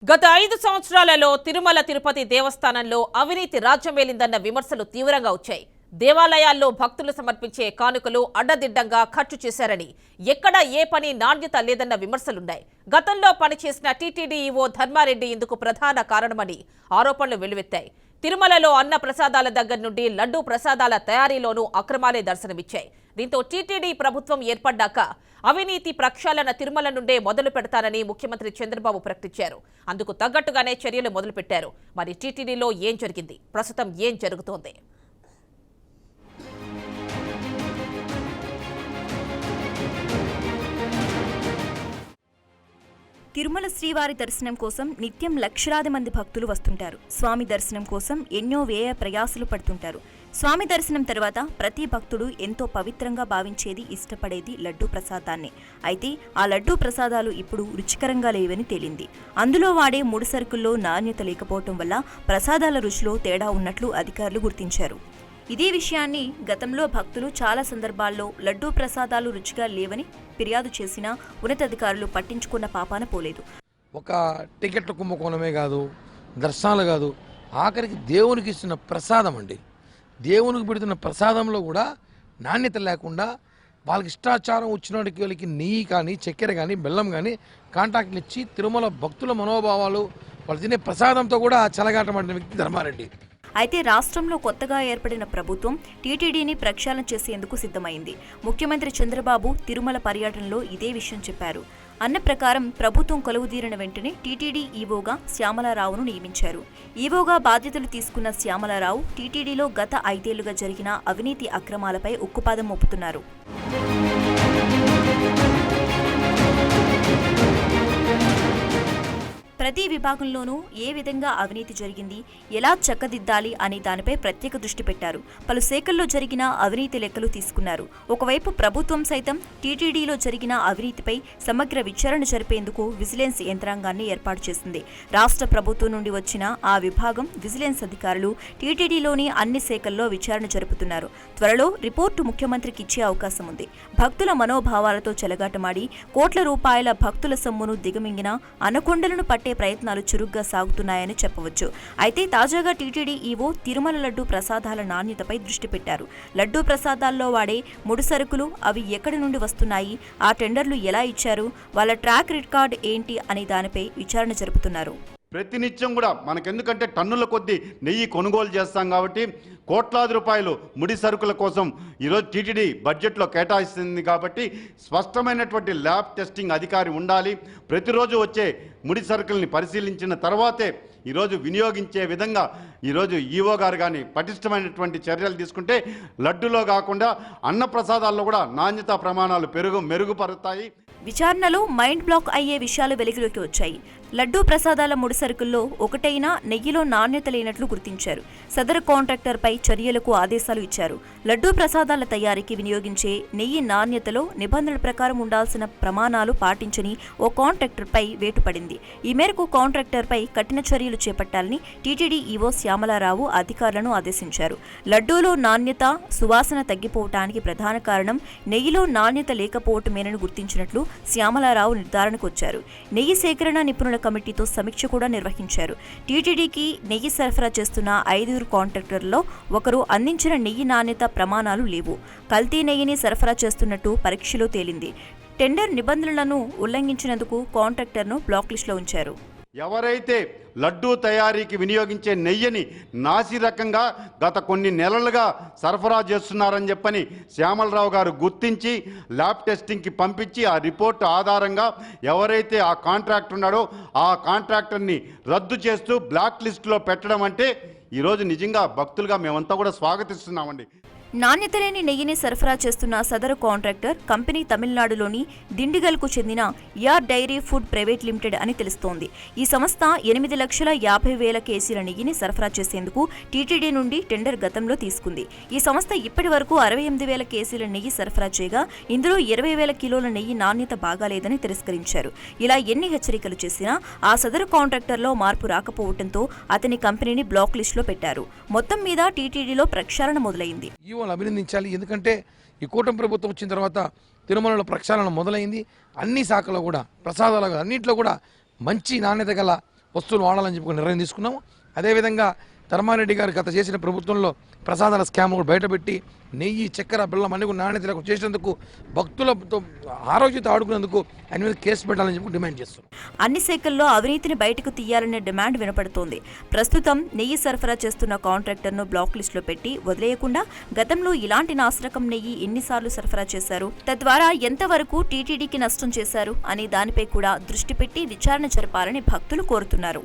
గత 5 సంవత్సరాలలో తిరుమల తిరుపతి దేవస్థానంలో అవినీతి రాజ్యమేలిందన్న విమర్శలు తీవ్రంగా వచ్చాయి. దేవాలయాల్లో భక్తులు సమర్పించే కానుకలు అడ్డదిడ్డంగా ఖర్చు చేశారని, ఎక్కడా ఏ పని నాణ్యత లేదన్న విమర్శలున్నాయి. గతంలో పనిచేసిన టీటీడీ ఈవో ధర్మారెడ్డి ఇందుకు ప్రధాన కారణమని ఆరోపణలు వెల్లువెత్తాయి. తిరుమలలో అన్న ప్రసాదాల దగ్గర నుండి లడ్డూ ప్రసాదాల తయారీలోనూ అక్రమాలే దర్శనమిచ్చాయి. దీంతో టీటీడీ ప్రభుత్వం ఏర్పడ్డాక అవినీతి ప్రక్షాళన తిరుమల నుండే మొదలు పెడతానని ముఖ్యమంత్రి చంద్రబాబు ప్రకటించారు. అందుకు తగ్గట్టుగానే చర్యలు మొదలుపెట్టారు. మరి టీటీడీలో ఏం జరిగింది, ప్రస్తుతం ఏం జరుగుతోంది? తిరుమల శ్రీవారి దర్శనం కోసం నిత్యం లక్షలాది మంది భక్తులు వస్తుంటారు. స్వామి దర్శనం కోసం ఎన్నో వ్యయ ప్రయాసలు పడుతుంటారు. స్వామి దర్శనం తర్వాత ప్రతి భక్తుడు ఎంతో పవిత్రంగా భావించేది, ఇష్టపడేది లడ్డూ ప్రసాదాన్ని. అయితే ఆ లడ్డూ ప్రసాదాలు ఇప్పుడు రుచికరంగా లేవని తేలింది. అందులో వాడే ముడి సరుకుల్లో నాణ్యత లేకపోవటం వల్ల ప్రసాదాల రుచిలో తేడా ఉన్నట్లు అధికారులు గుర్తించారు. ఇదే విషయాన్ని గతంలో భక్తులు చాలా సందర్భాల్లో లడ్డూ ప్రసాదాలు రుచిగా లేవని ఫిర్యాదు చేసినా ఉన్నతాధికారులు పట్టించుకున్న పాపాన పోలేదు. ఒక టికెట్ల కుంభకోణమే కాదు, దర్శనాలు కాదు, ఆఖరికి దేవునికి ఇస్తున్న ప్రసాదం అండి, దేవునికి పెడుతున్న ప్రసాదంలో కూడా నాణ్యత లేకుండా వాళ్ళకి ఇష్టాచారం వచ్చినోడికి వాళ్ళకి నెయ్యి కానీ, చక్కెర కానీ, బెల్లం కానీ కాంట్రాక్ట్లు ఇచ్చి తిరుమల భక్తుల మనోభావాలు వాళ్ళు తినే ప్రసాదంతో కూడా చెలగాటమాడిన వ్యక్తి ధర్మారెడ్డి. అయితే రాష్ట్రంలో కొత్తగా ఏర్పడిన ప్రభుత్వం టీటీడీని ప్రక్షాళన చేసేందుకు సిద్ధమైంది. ముఖ్యమంత్రి చంద్రబాబు తిరుమల పర్యటనలో ఇదే విషయం చెప్పారు. అన్న ప్రకారం ప్రభుత్వం కొలువుదీరిన వెంటనే టీటీడీ ఈవోగా శ్యామలారావును నియమించారు. ఈవోగా బాధ్యతలు తీసుకున్న శ్యామలారావు టీటీడీలో గత 5 ఏళ్లుగా జరిగిన అవినీతి అక్రమాలపై ఉక్కుపాదం మోపుతున్నారు. ప్రతి విభాగంలోనూ ఏ విధంగా అవినీతి జరిగింది, ఎలా చక్కదిద్దాలి అనే దానిపై ప్రత్యేక దృష్టి పెట్టారు. పలు శాఖల్లో జరిగిన అవినీతి లెక్కలు తీసుకున్నారు. ఒకవైపు ప్రభుత్వం సైతం టీటీడీలో జరిగిన అవినీతిపై సమగ్ర విచారణ జరిపేందుకు విజిలెన్స్ యంత్రాంగాన్ని ఏర్పాటు చేసింది. రాష్ట్ర ప్రభుత్వం నుండి వచ్చిన ఆ విభాగం విజిలెన్స్ అధికారులు టీటీడీలోని అన్ని శాఖల్లో విచారణ జరుపుతున్నారు. త్వరలో రిపోర్టు ముఖ్యమంత్రికి ఇచ్చే అవకాశం ఉంది. భక్తుల మనోభావాలతో చెలగాటమాడి కోట్ల రూపాయల భక్తుల సొమ్మును దిగమింగిన అనకొండలను పట్టే ప్రయత్నాలు చురుగ్గా సాగుతున్నాయని చెప్పవచ్చు. అయితే తాజాగా టీటీడీ ఈవో తిరుమల లడ్డూ ప్రసాదాల నాణ్యతపై దృష్టి పెట్టారు. లడ్డూ ప్రసాదాల్లో వాడే ముడి సరుకులు, అవి ఎక్కడి నుండి వస్తున్నాయి, ఆ టెండర్లు ఎలా ఇచ్చారు, వాళ్ళ ట్రాక్ రికార్డ్ ఏంటి అనే దానిపై విచారణ జరుపుతున్నారు. ప్రతినిత్యం కూడా మనకెందుకంటే టన్నుల కొద్దీ నెయ్యి కొనుగోలు చేస్తాం కాబట్టి కోట్లాది రూపాయలు ముడి సరుకుల కోసం ఈరోజు టీటీడీ బడ్జెట్లో కేటాయిస్తుంది. కాబట్టి స్పష్టమైనటువంటి ల్యాబ్ టెస్టింగ్ అధికారి ఉండాలి. ప్రతిరోజు వచ్చే ముడి సరుకుల్ని పరిశీలించిన తర్వాతే ఈరోజు వినియోగించే విధంగా ఈరోజు ఈవో గారు కానీ పటిష్టమైనటువంటి చర్యలు తీసుకుంటే లడ్డులో కాకుండా అన్నప్రసాదాల్లో కూడా నాణ్యతా ప్రమాణాలు మెరుగుపడతాయి. విచారణలో మైండ్ బ్లాక్ అయ్యే విషయాలు వెలుగులోకి వచ్చాయి. లడ్డూ ప్రసాదాల ముడి సరుకుల్లో ఒకటైనా నెయ్యిలో నాణ్యత లేనట్లు గుర్తించారు. సదరు కాంట్రాక్టర్పై చర్యలకు ఆదేశాలు ఇచ్చారు. లడ్డూ ప్రసాదాల తయారీకి వినియోగించే నెయ్యి నాణ్యతలో నిబంధనల ప్రకారం ఉండాల్సిన ప్రమాణాలు పాటించని ఓ కాంట్రాక్టర్పై వేటు పడింది. ఈ మేరకు కాంట్రాక్టర్పై కఠిన చర్యలు చేపట్టాలని టీటీడీ ఈవో శ్యామలారావు అధికారులను ఆదేశించారు. లడ్డూలో నాణ్యత, సువాసన తగ్గిపోవటానికి ప్రధాన కారణం నెయ్యిలో నాణ్యత లేకపోవటమేనని గుర్తించినట్లు శ్యామలారావు నిర్ధారణకు వచ్చారు. నెయ్యి సేకరణ నిపుణుల కమిటీతో సమీక్ష కూడా నిర్వహించారు. టీటీడీకి నెయ్యి సరఫరా చేస్తున్న 5 కాంట్రాక్టర్లలో ఒకరు అందించిన నెయ్యి నాణ్యత ప్రమాణాలు లేవు. కల్తీ నెయ్యిని సరఫరా చేస్తున్నట్టు పరీక్షలో తేలింది. టెండర్ నిబంధనలను ఉల్లంఘించినందుకు కాంట్రాక్టర్ను బ్లాక్ లిస్టులో ఉంచారు. ఎవరైతే లడ్డూ తయారీకి వినియోగించే నెయ్యిని నాసి రకంగా గత కొన్ని నెలలుగా సరఫరా చేస్తున్నారని చెప్పని శ్యామలరావు గారు గుర్తించి ల్యాబ్ టెస్టింగ్కి పంపించి ఆ రిపోర్టు ఆధారంగా ఎవరైతే ఆ కాంట్రాక్టర్ ఉన్నాడో ఆ కాంట్రాక్టర్ని రద్దు చేస్తూ బ్లాక్ లిస్టులో పెట్టడం అంటే ఈరోజు నిజంగా భక్తులుగా మేమంతా కూడా స్వాగతిస్తున్నామండి. నాణ్యత లేని నెయ్యిని సరఫరా చేస్తున్న సదరు కాంట్రాక్టర్ కంపెనీ తమిళనాడులోని దిండిగల్కు చెందిన యార్ డైరీ ఫుడ్ ప్రైవేట్ లిమిటెడ్ అని తెలుస్తోంది. ఈ సంస్థ 8,50,000 కేసీల నెయ్యిని సరఫరా చేసేందుకు టీటీడీ నుండి టెండర్ గతంలో తీసుకుంది. ఈ సంస్థ ఇప్పటి వరకు 68,000 కేసీల నెయ్యి సరఫరా చేయగా ఇందులో 20,000 కిలోల నెయ్యి నాణ్యత బాగాలేదని తిరస్కరించారు. ఇలా ఎన్ని హెచ్చరికలు చేసినా ఆ సదరు కాంట్రాక్టర్లో మార్పు రాకపోవడంతో అతని కంపెనీని బ్లాక్ లిస్టులో పెట్టారు. మొత్తం మీద టీటీడీలో ప్రక్షాళన మొదలైంది. అభినందించాలి. ఎందుకంటే ఈ కూటమి ప్రభుత్వం వచ్చిన తర్వాత తిరుమలలో ప్రక్షాళన మొదలైంది. అన్ని శాఖలో కూడా ప్రసాదాలు అన్నింటిలో కూడా మంచి నాణ్యత గల వస్తువులు వాడాలని చెప్పి ఒక నిర్ణయం తీసుకున్నాము. అదేవిధంగా ధర్మారెడ్డి గారు గత చేసిన ప్రభుత్వంలో ప్రసాదాల స్కామ్ కూడా బయటపెట్టి నెయ్యి, చక్కెర, బెల్లం అన్ని కూడా నాణ్యత లేకుండా చేసినందుకు, భక్తులతో ఆరోగ్యత ఆడుకునేందుకు ఆయన మీద కేసు పెట్టాలని చెప్పి డిమాండ్ చేస్తున్నాం. అన్ని శాఖల్లో అవినీతిని బయటకు తీయాలనే డిమాండ్ వినపడుతోంది. ప్రస్తుతం నెయ్యి సరఫరా చేస్తున్న కాంట్రాక్టర్ను బ్లాక్ లిస్టులో పెట్టి వదిలేయకుండా గతంలో ఇలాంటి నాసిరకం నెయ్యి ఎన్నిసార్లు సరఫరా చేశారు, తద్వారా ఎంతవరకు టీటీడీకి నష్టం చేశారు అనే దానిపై కూడా దృష్టి పెట్టి విచారణ జరపాలని భక్తులు కోరుతున్నారు.